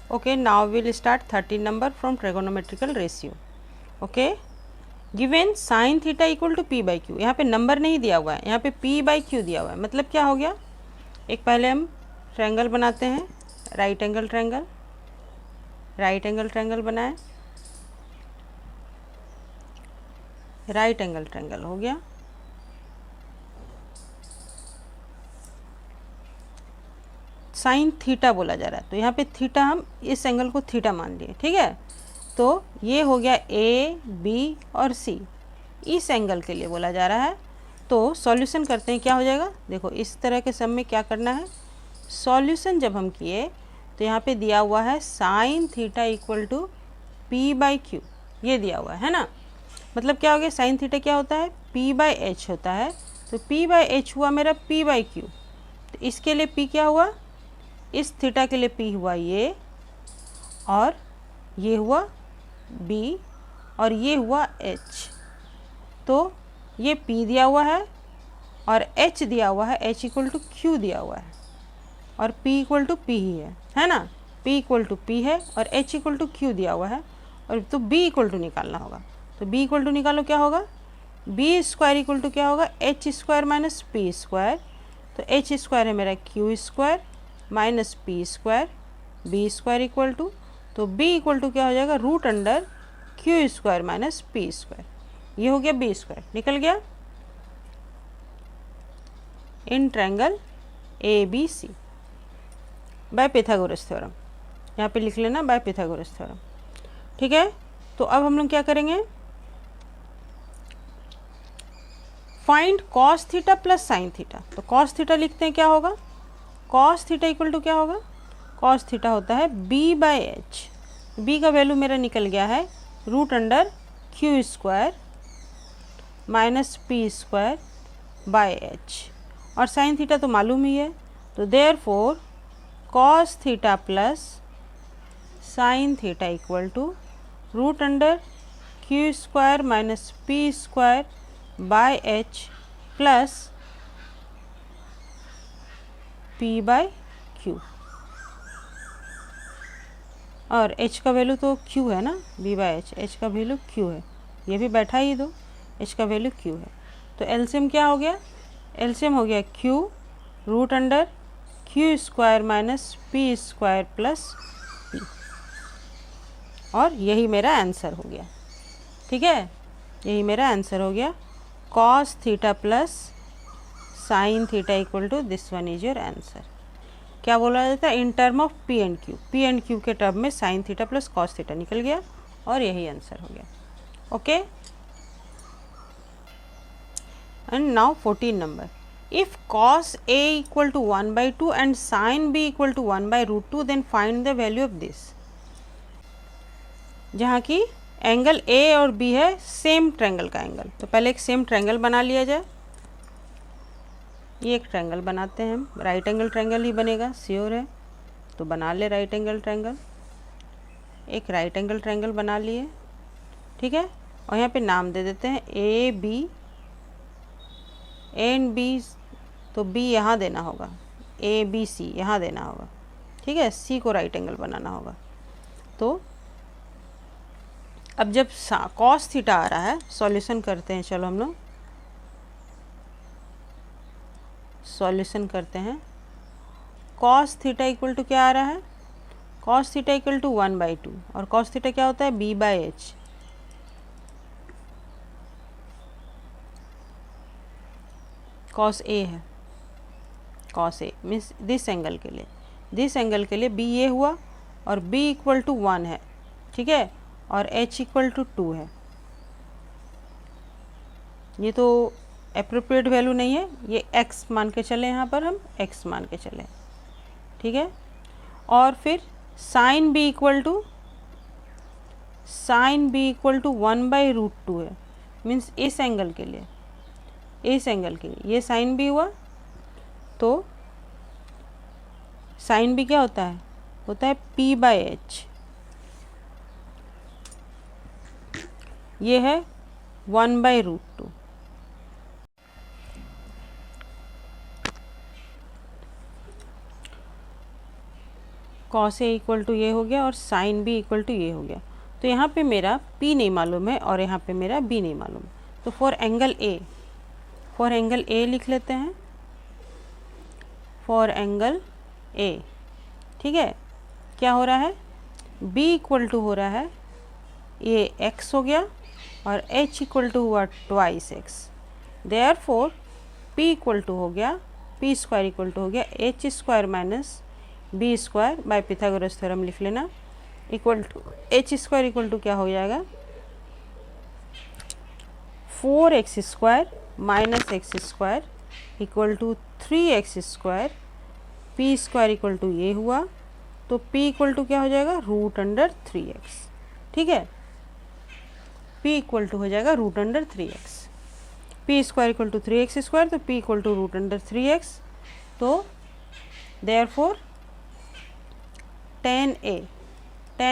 Okay, now we will start 13 number from trigonometrical ratio. Okay, given sin theta equal to p by q, यहाँ पे number नहीं दिया हुआ है, यहाँ पे पी बाई क्यू दिया हुआ है। मतलब क्या हो गया, एक पहले हम ट्रायंगल बनाते हैं, right angle triangle, right angle triangle बनाए, राइट एंगल ट्रायंगल हो गया। साइन थीटा बोला जा रहा है, तो यहाँ पे थीटा हम इस एंगल को थीटा मान लिए, ठीक है। तो ये हो गया ए बी और सी, इस एंगल के लिए बोला जा रहा है। तो सॉल्यूशन करते हैं, क्या हो जाएगा, देखो इस तरह के सम में क्या करना है, सॉल्यूशन जब हम किए तो यहाँ पे दिया हुआ है sine theta equal to p by q, ये दिया हुआ है ना। मतलब क्या हो गया, साइन थीटा क्या होता है, पी बाई एच होता है। तो पी बाई एच हुआ मेरा पी बाई क्यू, तो इसके लिए पी क्या हुआ, इस थीटा के लिए पी हुआ ये, और ये हुआ बी, और ये हुआ एच। तो ये पी दिया हुआ है और एच दिया हुआ है, एच इक्वल टू क्यू दिया हुआ है, और पी इक्वल टू पी ही है ना। पी इक्वल टू पी है और एच इक्वल टू क्यू दिया हुआ है, और तो बी इक्वल टू निकालना होगा। तो बी इक्वल टू निकालो, क्या होगा, बी स्क्वायर इक्वल टू क्या होगा, h square minus p square. तो एच स्क्वायर है मेरा q square minus p square, b square equal to, तो बी इक्वल टू क्या हो जाएगा, root under q square minus p square. ये हो गया बी स्क्वायर, निकल गया in triangle A B C by Pythagoras theorem. यहाँ पे लिख लेना बाय पिथागोरस थ्योरम, ठीक है। तो अब हम लोग क्या करेंगे, find cos theta plus sine theta. तो कॉस थीटा लिखते हैं, क्या होगा, कॉस थीटा इक्वल टू क्या होगा, कॉस थीटा होता है बी बाई एच। बी का वैल्यू मेरा निकल गया है root under q square minus p square by h, और साइन थीटा तो मालूम ही है। तो therefore cos theta plus sine theta equal to root under q square minus p square by h plus p by q, और h का value तो q है ना, b बाई एच, h का वैल्यू q है, ये भी बैठा ही दो, h का वैल्यू q है। तो एलसीएम क्या हो गया, एलसीएम हो गया q root under q square minus p square plus p, और यही मेरा आंसर हो गया, ठीक है। यही मेरा आंसर हो गया, cos theta plus sine theta equal to this one is your answer. क्या बोला जाता है, in term of p and q के टर्म में sine theta plus cos theta निकल गया, और यही आंसर हो गया। Okay, and now 14 number, if cos A equal to 1/2 and sine B equal to 1/√2 then find the value of this. जहाँ की एंगल ए और बी है सेम ट्रायंगल का एंगल, तो पहले एक सेम ट्रायंगल बना लिया जाए। ये एक ट्रायंगल बनाते हैं हम, राइट एंगल ट्रायंगल ही बनेगा, श्योर है, तो बना ले राइट एंगल ट्रायंगल। एक राइट एंगल ट्रायंगल बना लिए, ठीक है, और यहाँ पे नाम दे देते हैं ए बी एंड बी, तो बी यहाँ देना होगा, ए बी सी यहाँ देना होगा, ठीक है, सी को राइट एंगल बनाना होगा। तो अब जब कॉस थीटा आ रहा है, सॉल्यूशन करते हैं, चलो हम लोग सॉल्यूशन करते हैं। कॉस थीटा इक्वल टू क्या आ रहा है, कॉस थीटा इक्वल टू 1/2, और कॉस थीटा क्या होता है, b by H. Cos A है, cos A means this angle के लिए, दिस एंगल के लिए बी ये हुआ, और बी इक्वल टू 1 है, ठीक है, और एच इक्वल टू 2 है। ये तो एप्रोप्रिएट वैल्यू नहीं है, ये x मान के चले, यहाँ पर हम x मान के चले, ठीक है। और फिर साइन b इक्वल टू 1/√2 है, मीन्स इस एंगल के लिए, इस एंगल के लिए ये साइन b हुआ। तो साइन b क्या होता है p बाई एच, ये है 1/√2। कॉस ए इक्वल टू ये हो गया और साइन बी इक्वल टू ये हो गया। तो यहाँ पे मेरा P नहीं मालूम है और यहाँ पे मेरा B नहीं मालूम। तो फॉर एंगल ए लिख लेते हैं, फॉर एंगल ए, ठीक है। क्या हो रहा है, B इक्वल टू हो रहा है ये x हो गया और h इक्वल टू हुआ twice x। Therefore P equal to हो गया, P स्क्वायर इक्वल टू हो गया h square minus b square by Pythagoras theorem लिख लेना, equal to h square equal to क्या हो जाएगा 4x square minus x square equal to 3x square, P square equal to ये हुआ। तो P इक्वल टू क्या हो जाएगा रूट अंडर 3x, ठीक है। P इक्वल टू हो जाएगा root under 3x, P square equal to 3x square, तो P equal to root under 3x। तो देयरफॉर tan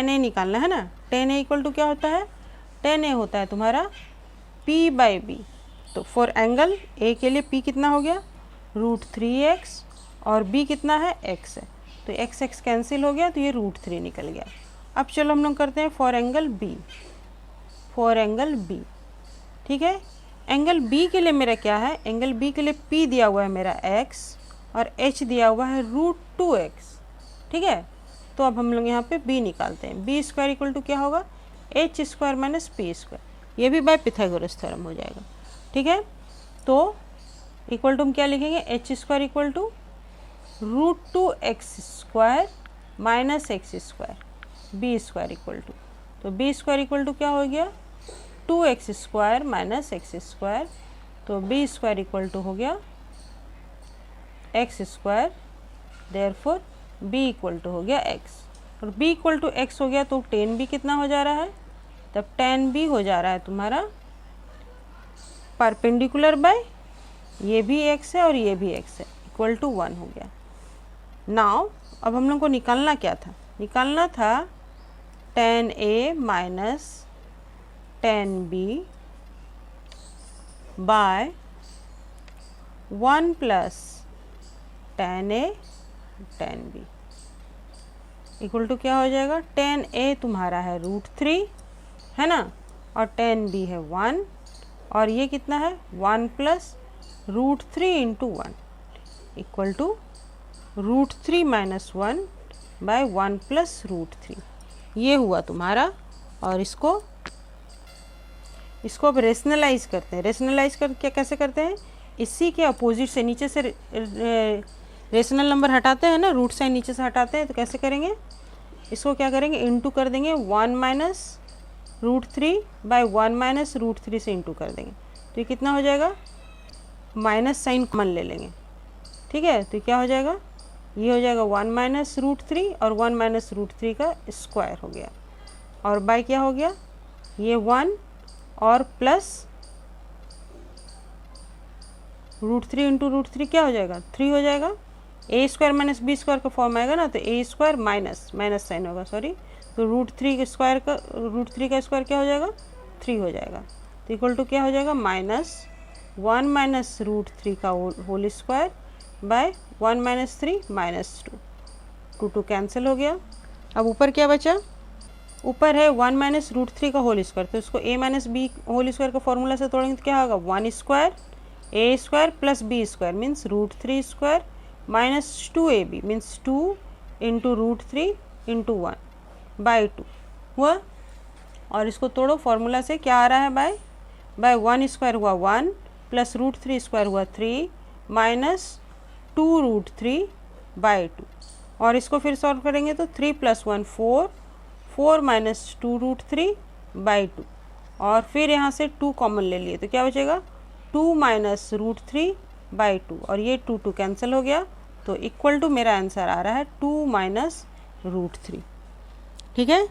a निकालना है ना। tan a इक्वल टू क्या होता है, tan a होता है तुम्हारा P बाई बी। तो फॉर एंगल a के लिए P कितना हो गया रूट 3x और B कितना है x है, तो x कैंसिल हो गया, तो ये रूट 3 निकल गया। अब चलो हम लोग करते हैं फॉर एंगल B, ठीक है। एंगल B के लिए मेरा क्या है, एंगल B के लिए P दिया हुआ है मेरा x और h दिया हुआ है रूट 2x, ठीक है। तो अब हम लोग यहाँ पे B निकालते हैं। B स्क्वायर इक्वल टू क्या होगा h square minus P square, ये भी बाय पिथागोरस थ्योरम हो जाएगा, ठीक है। तो इक्वल टू हम क्या लिखेंगे, h square equal to root 2x square minus x square, B square equal to, तो B स्क्वायर इक्वल टू क्या हो गया 2x square minus x square, तो B स्क्वायर इक्वल टू हो गया x square. Therefore B equal to हो गया x, और B इक्वल टू x हो गया तो tan B कितना हो जा रहा है, तब tan B हो जा रहा है तुम्हारा परपेंडिकुलर बाय ये भी x है और ये भी x है, इक्वल टू 1 हो गया। नाउ अब हम लोग को निकालना क्या था, निकालना था tan A minus tan B by 1 plus tan A tan B equal to क्या हो जाएगा, tan A तुम्हारा है रूट 3 है ना, और tan B है 1, और ये कितना है 1 plus root 3 into 1 equal to root 3 minus 1 by 1 plus root 3, ये हुआ तुम्हारा। और इसको अब रेशनलाइज करते हैं। रेशनलाइज कर क्या कैसे करते हैं, इसी के अपोजिट से नीचे से रेशनल नंबर हटाते हैं ना, रूट साइन नीचे से हटाते हैं, तो कैसे करेंगे, इसको क्या करेंगे इंटू कर देंगे 1 minus root 3 by 1 minus root 3 से इंटू कर देंगे, तो ये कितना हो जाएगा माइनस साइन कॉमन ले लेंगे, ठीक है। तो क्या हो जाएगा, ये हो जाएगा 1 माइनस रूट 3 और 1 माइनस रूट 3 का स्क्वायर हो गया, और बाय क्या हो गया ये 1 और प्लस रूट 3 इंटू रूट 3 क्या हो जाएगा 3 हो जाएगा, ए स्क्वायर माइनस बी स्क्वायर का फॉर्म आएगा ना, तो ए स्क्वायर माइनस साइन होगा सॉरी, तो रूट 3 स्क्वायर का रूट 3 का स्क्वायर क्या हो जाएगा 3 हो जाएगा, तो इक्वल टू क्या हो जाएगा माइनस 1 माइनस रूट 3 का whole square by 1 minus 3 minus 2, 2 cancel हो गया। अब ऊपर क्या बचा, ऊपर है 1 माइनस रूट 3 का होल स्क्वायर, तो इसको a minus b whole square का फॉर्मूला से तोड़ेंगे तो क्या होगा 1 square a square plus b square means root 3 square minus 2ab means 2 into root 3 into 1 by 2 हुआ। और इसको तोड़ो फॉर्मूला से, क्या आ रहा है बाय 1 स्क्वायर हुआ 1 प्लस रूट 3 स्क्वायर हुआ 3 माइनस 2 रूट 3 बाई 2, और इसको फिर सॉल्व करेंगे तो 3 प्लस 1 4 माइनस 2 रूट 3 बाई 2, और फिर यहाँ से 2 कॉमन ले लिए तो क्या बचेगा 2 माइनस रूट 3 बाई 2, और ये 2 कैंसिल हो गया, तो इक्वल टू मेरा आंसर आ रहा है 2 माइनस रूट 3, ठीक है।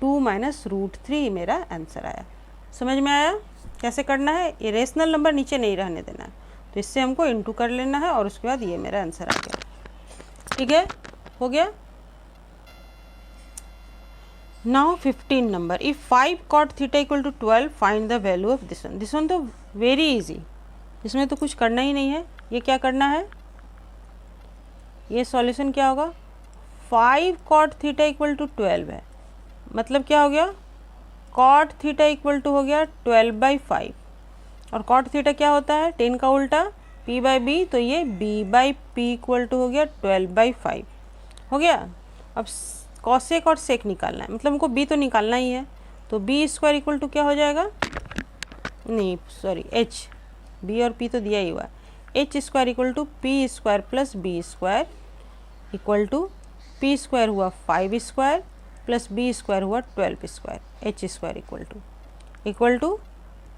2 माइनस रूट 3 मेरा आंसर आया। समझ में आया कैसे करना है, ये रेशनल नंबर नीचे नहीं रहने देना है, तो इससे हमको इंटू कर लेना है और उसके बाद ये मेरा आंसर आ गया, ठीक है, हो गया। Now 15 number, if 5 cot theta equal to 12 find the value of this one. This one तो वेरी इजी, इसमें तो कुछ करना ही नहीं है। ये क्या करना है, ये सॉल्यूशन क्या होगा 5 कॉट थीटा इक्वल टू 12 है, मतलब क्या हो गया, कॉट थीटा इक्वल टू हो गया 12/5, और कॉट थीटा क्या होता है, 10 का उल्टा p/b, तो ये b/p इक्वल टू हो गया 12/5 हो गया। अब कॉसेक और सेक निकालना है, मतलब हमको b तो निकालना ही है, तो b स्क्वायर इक्वल टू क्या हो जाएगा, नहीं सॉरी h, b और p तो दिया ही हुआ है, h square equal to p square plus b square equal to p square हुआ 5 स्क्वायर प्लस b स्क्वायर हुआ 12 square, h square equal to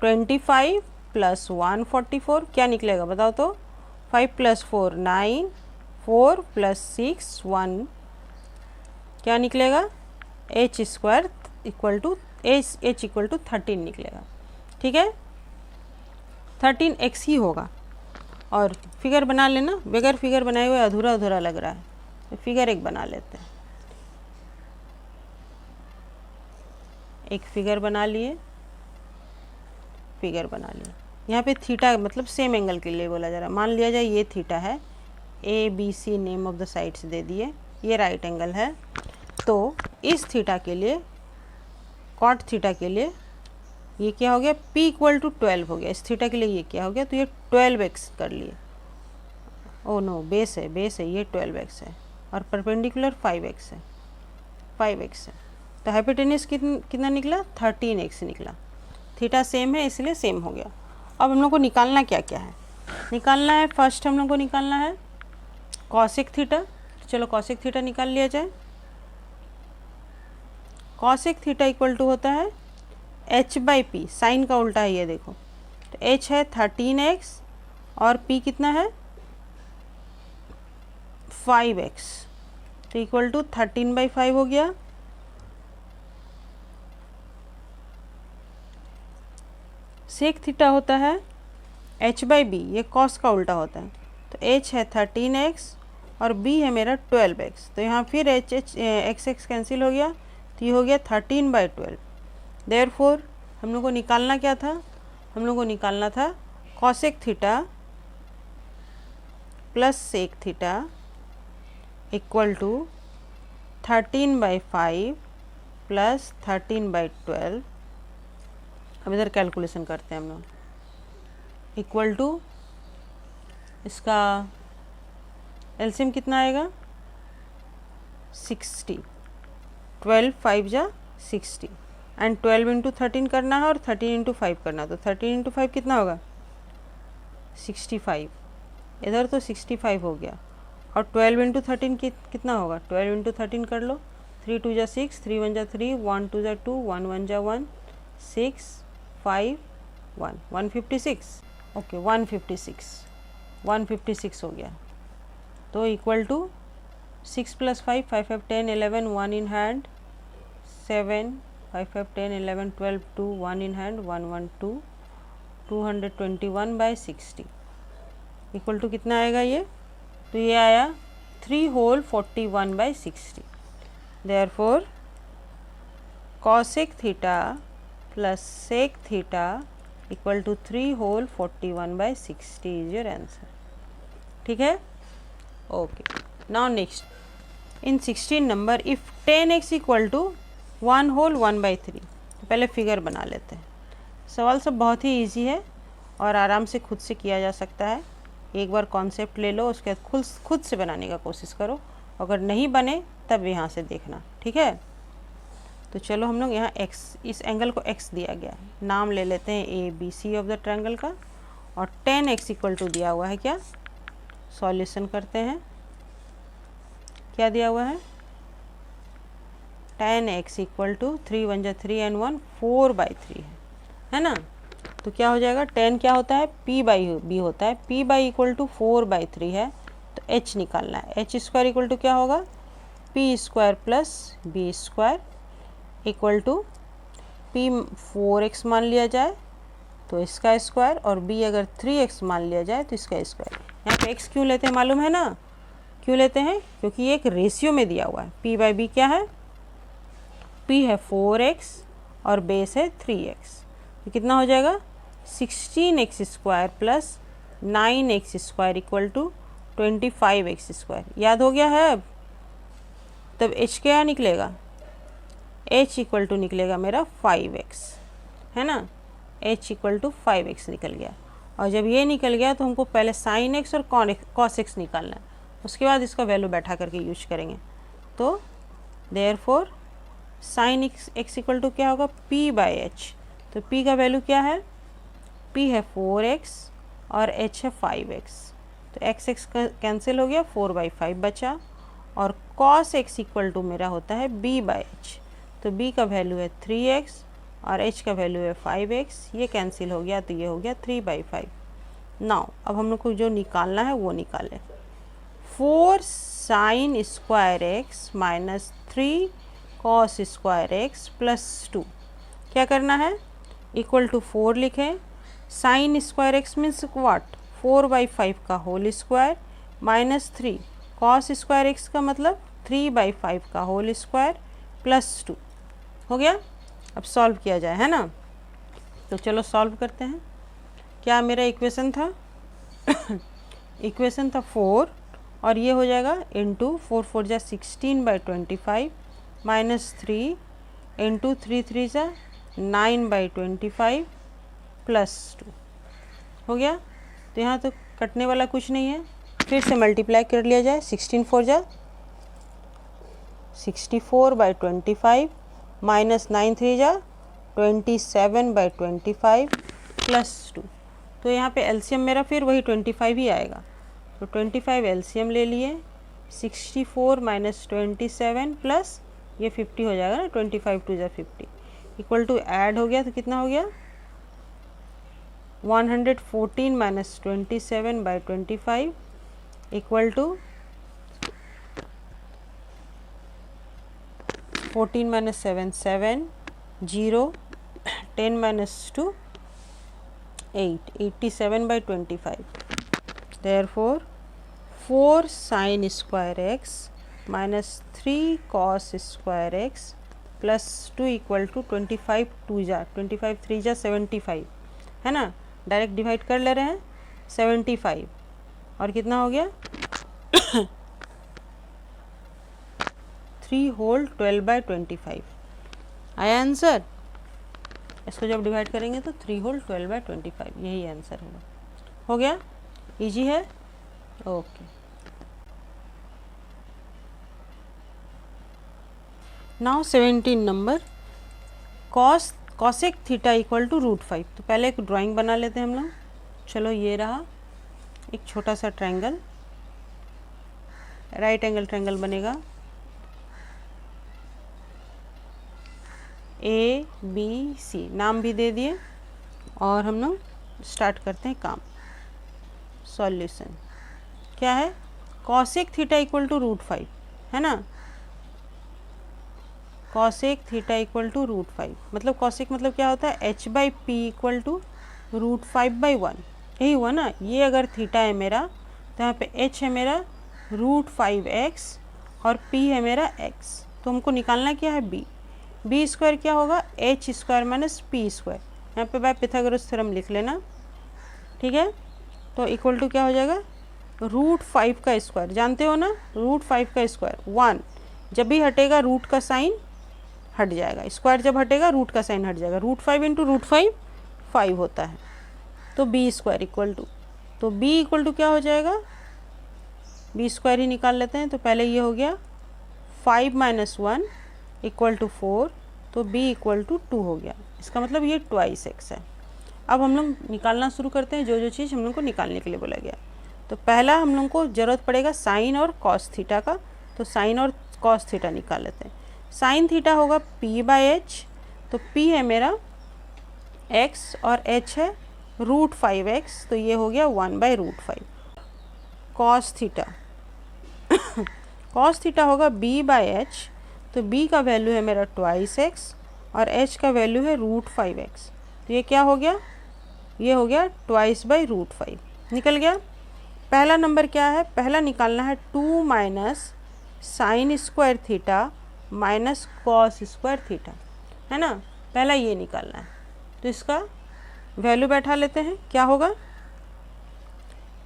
25 plus 144 क्या निकलेगा बताओ तो, 5 प्लस 4 9, 4 प्लस 6 1 क्या निकलेगा, h square equal to h equal to 13 निकलेगा। ठीक है, 13x ही होगा। और फिगर बना लेना, बगैर फिगर बनाए हुए अधूरा अधूरा लग रहा है, तो फिगर एक बना लेते हैं। एक फिगर बना लिए, फिगर बना लिए। यहाँ पे थीटा मतलब सेम एंगल के लिए बोला जा रहा है, मान लिया जाए ये थीटा है, ABC name of the sides दे दिए, ये राइट एंगल है, तो इस थीटा के लिए, कॉट थीटा के लिए ये क्या हो गया, p इक्वल टू 12 हो गया, इस थीटा के लिए ये क्या हो गया, तो ये 12x कर लिए, ओ नो बेस है ये 12x है, और परपेंडिकुलर 5x है, 5x है, तो हाइपोटेन्यूज कितना निकला, 13x निकला। थीटा सेम है इसलिए सेम हो गया। अब हम लोग को निकालना क्या क्या है, निकालना है फर्स्ट हम लोग को निकालना है कॉसेक थीटा, चलो कॉसेक थीटा निकाल लिया जाए। कॉसेक थीटा इक्वल टू होता है h/p, साइन का उल्टा है ये देखो, तो h है 13x और p कितना है 5x, तो इक्वल टू 13/5 हो गया। सेक थीटा होता है h/b, ये कॉस का उल्टा होता है, तो h है 13x और b है मेरा 12x, तो यहाँ फिर x कैंसिल हो गया, तो ये हो गया 13/12। देयरफॉर हम लोग को निकालना क्या था, हम लोग को निकालना था cosec theta plus sec theta equal to 13/5 plus 13/12। अब इधर कैलकुलेशन करते हैं हम लोग, इक्वल टू इसका एलसीएम कितना आएगा 60, 12 5 जा 60 एंड 12 इंटू 13 करना है और 13 इंटू 5 करना है, तो 13 इंटू 5 कितना होगा 65, इधर तो 65 हो गया, और 12 इंटू 13 कितना होगा, 12 इंटू 13 कर लो, 3 2 जा 6, 3 1 जा 3, 1 2 जा 2, 1 1 जा 1, 6 5 1 156, ओके 156 हो गया, तो equal to 6 plus 5 5 5 10 11 1 in hand 7 5 5 10 11 12 2 1 in hand 1 1 2 221/60 equal to कितना आएगा ये, तो ये आया 3 whole 41/60। Therefore cosec theta plus sec theta equal to 3 whole 41/60 is your answer. ठीक है, okay. Now next, in 16 number if 10x equal to 1 whole 1/3, तो पहले फिगर बना लेते हैं। सवाल सब बहुत ही इजी है और आराम से खुद से किया जा सकता है। एक बार कॉन्सेप्ट ले लो, उसके बाद खुद से बनाने का कोशिश करो, अगर नहीं बने तब यहाँ से देखना। ठीक है, तो चलो हम लोग यहाँ x, इस एंगल को x दिया गया है, नाम ले लेते हैं ABC ऑफ द ट्रायंगल का, और 10x इक्वल टू दिया हुआ है क्या, सॉल्यूशन करते हैं, क्या दिया हुआ है 10x इक्वल टू 3 1 जा 3 एंड 1 4/3 है ना, तो क्या हो जाएगा 10 क्या होता है p/b होता है, p/ इक्वल टू 4/3 है, तो h निकालना है, h स्क्वायर इक्वल टू क्या होगा p square plus b square equal to p 4x मान लिया जाए तो इसका स्क्वायर, और b अगर 3x मान लिया जाए तो इसका स्क्वायर। यहाँ पे x क्यों लेते हैं मालूम है ना, क्यों लेते हैं, क्योंकि ये एक रेशियो में दिया हुआ है। p/b क्या है, p है 4x और बेस है 3x, तो कितना हो जाएगा 16x square plus 9x square equal to 25x square. याद हो गया है अब, तब h क्या निकलेगा, h इक्वल टू निकलेगा मेरा 5x, है ना, h इक्वल टू 5x निकल गया। और जब ये निकल गया तो हमको पहले साइन एक्स और कॉस एक्स निकालना है, उसके बाद इसका वैल्यू बैठा करके यूज करेंगे। तो therefore sine x equal to क्या होगा, p बाई एच। तो p का वैल्यू क्या है, p है 4x और h है 5x। तो x कैंसिल हो गया, 4/5 बचा। और cos x इक्वल टू मेरा होता है b बाई एच। तो b का वैल्यू है 3x और h का वैल्यू है 5x। ये कैंसिल हो गया तो ये हो गया 3/5। नाउ अब हम लोग को जो निकालना है वो निकालें। 4 sine square x minus 3 cos square x plus 2 क्या करना है, इक्वल टू 4 लिखें। Sine square x means what, 4/5 का whole square minus 3 cos square x का मतलब 3/5 का होल स्क्वायर प्लस 2 हो गया। अब सॉल्व किया जाए, है ना। तो चलो सॉल्व करते हैं। क्या मेरा इक्वेशन था इक्वेशन था 4 और ये हो जाएगा इंटू 4 4 जा 16/25 माइनस 3 इंटू 3 3 जा 9/25 प्लस 2 हो गया। तो यहाँ तो कटने वाला कुछ नहीं है, फिर से मल्टीप्लाई कर लिया जाए। 16 4 जा 64/25 माइनस 9 3 जा 27/25 प्लस 2। तो यहाँ पे एलसीएम मेरा फिर वही 25 ही आएगा। तो 25 एलसीएम ले लिए, 64 माइनस 27 प्लस ये 50 हो जाएगा ना, 25 2 जा 50 इक्वल टू ऐड हो गया तो कितना हो गया, 114 minus 27/25 equal to 14 minus 7 7 0 10 minus 2 8 87/25। Therefore 4 sin square x minus 3 cos square x plus 2 equal to 25 2 जा 25 3 जा 75, है ना। डायरेक्ट डिवाइड कर ले रहे हैं, 75 और कितना हो गया 3 होल 12/25 आया आंसर। इसको जब डिवाइड करेंगे तो 3 होल 12/25 यही आंसर होगा। हो गया, इजी है, okay. Now 17 number, cosec theta equal to √5। तो पहले एक ड्राइंग बना लेते हैं हम लोग। चलो ये रहा एक छोटा सा ट्रायंगल, राइट एंगल ट्रायंगल बनेगा। ABC नाम भी दे दिए और हम लोग स्टार्ट करते हैं काम। सॉल्यूशन क्या है, कॉसेक थीटा इक्वल टू √5, है ना। कॉसेक थीटा इक्वल टू √5 मतलब कॉसेक मतलब क्या होता है, h/p इक्वल टू √5/1, यही हुआ ना। ये अगर थीटा है मेरा तो यहाँ पे h है मेरा √5x और p है मेरा x। तो हमको निकालना क्या है, b स्क्वायर क्या होगा, h square minus p square. यहाँ पे बाय पिथागोरस थ्योरम लिख लेना, ठीक है। तो इक्वल टू क्या हो जाएगा, √5 का स्क्वायर, जानते हो ना, √5 का स्क्वायर 1, जब भी हटेगा रूट का साइन हट जाएगा, स्क्वायर जब हटेगा रूट का साइन हट जाएगा। √5 इंटू √5 5 होता है। तो b स्क्वायर इक्वल टू, तो b इक्वल टू क्या हो जाएगा, b स्क्वायर ही निकाल लेते हैं। तो पहले ये हो गया 5 माइनस 1 इक्वल टू 4, तो b इक्वल टू 2 हो गया। इसका मतलब ये 2x है। अब हम लोग निकालना शुरू करते हैं जो जो चीज़ हम लोग को निकालने के लिए बोला गया। तो पहला हम लोग को ज़रूरत पड़ेगा साइन और कॉस थीटा का। तो साइन और कॉस थीटा निकाल लेते हैं। साइन थीटा होगा p/h, तो p है मेरा x और h है √5x, तो ये हो गया 1/√5। कॉस थीटा कॉस थीटा होगा b/h, तो b का वैल्यू है मेरा 2x और h का वैल्यू है √5x। तो ये क्या हो गया, ये हो गया 2/√5 निकल गया। पहला नंबर क्या है, पहला निकालना है 2 minus sine square theta minus cos square theta, है ना। पहला ये निकालना है, तो इसका वैल्यू बैठा लेते हैं। क्या होगा,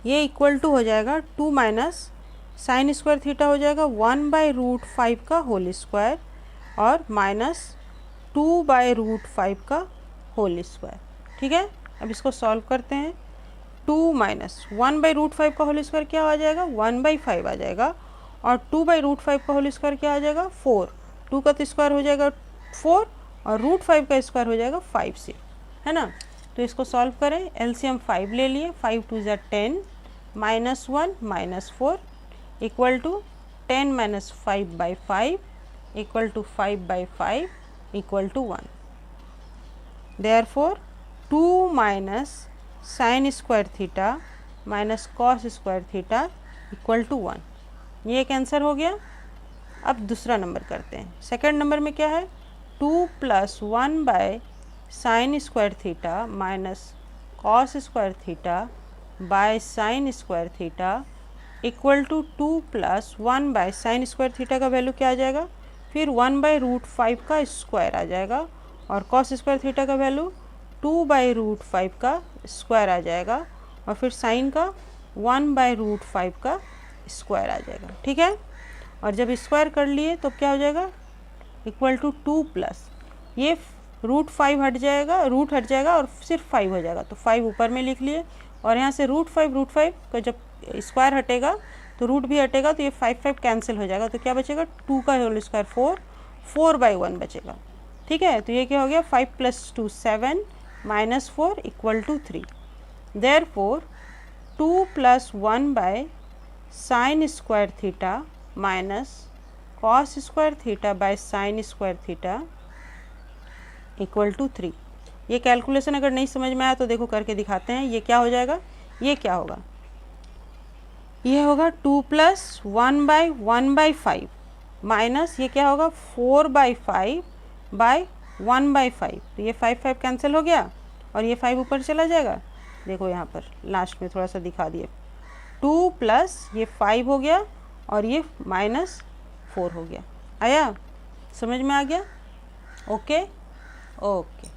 ये इक्वल टू हो जाएगा 2 माइनस साइन स्क्वायर थीटा हो जाएगा 1/√5 का होल स्क्वायर और -2/√5 का होल स्क्वायर। ठीक है, अब इसको सॉल्व करते हैं। 2 माइनस 1/√5 का होल स्क्वायर क्या आ जाएगा, 1/5 आ जाएगा, और 2/√5 का होल स्क्वायर क्या आ जाएगा, 4। 2 का तो स्क्वायर हो जाएगा 4 और √5 का स्क्वायर हो जाएगा 5 से, है ना। तो इसको सॉल्व करें, एलसीएम 5 ले लिए, 5 2 ज़ा 10, -1 -4 equal to 10 - 5/5 equal to 5/5 equal to 1। Therefore 2 minus sine square theta minus cos square theta equal to 1। ये एक आंसर हो गया। अब दूसरा नंबर करते हैं। सेकंड नंबर में क्या है, 2 + 1/sin square theta minus cos square theta by sine square theta equal to 2 + 1/sin square theta का वैल्यू क्या आ जाएगा, फिर 1/√5 का स्क्वायर आ जाएगा, और कॉस स्क्वायर थीटा का वैल्यू 2/√5 का स्क्वायर आ जाएगा, और फिर साइन का 1/√5 का स्क्वायर आ जाएगा। ठीक है, और जब स्क्वायर कर लिए तो क्या हो जाएगा, इक्वल टू 2 प्लस ये √5 हट जाएगा, रूट हट जाएगा और सिर्फ 5 हो जाएगा, तो 5 ऊपर में लिख लिए, और यहाँ से √5 का जब स्क्वायर हटेगा तो रूट भी हटेगा, तो ये 5 कैंसिल हो जाएगा, तो क्या बचेगा, 2 का होल स्क्वायर 4, 4/1 बचेगा। ठीक है, तो ये क्या हो गया, 5 + 2 7 -4 equal to 3। Therefore 2 + 1/sin square theta minus cos square theta by sine square theta equal to 3। ये कैलकुलेशन अगर नहीं समझ में आया तो देखो करके दिखाते हैं। ये क्या हो जाएगा, ये क्या होगा, ये होगा 2 + 1/1/5 माइनस ये क्या होगा 4/5/1/5, तो ये 5 कैंसिल हो गया और ये 5 ऊपर चला जाएगा। देखो यहाँ पर लास्ट में थोड़ा सा दिखा दिए, 2 + ये 5 हो गया और ये -4 हो गया। आया, समझ में आ गया। Okay okay.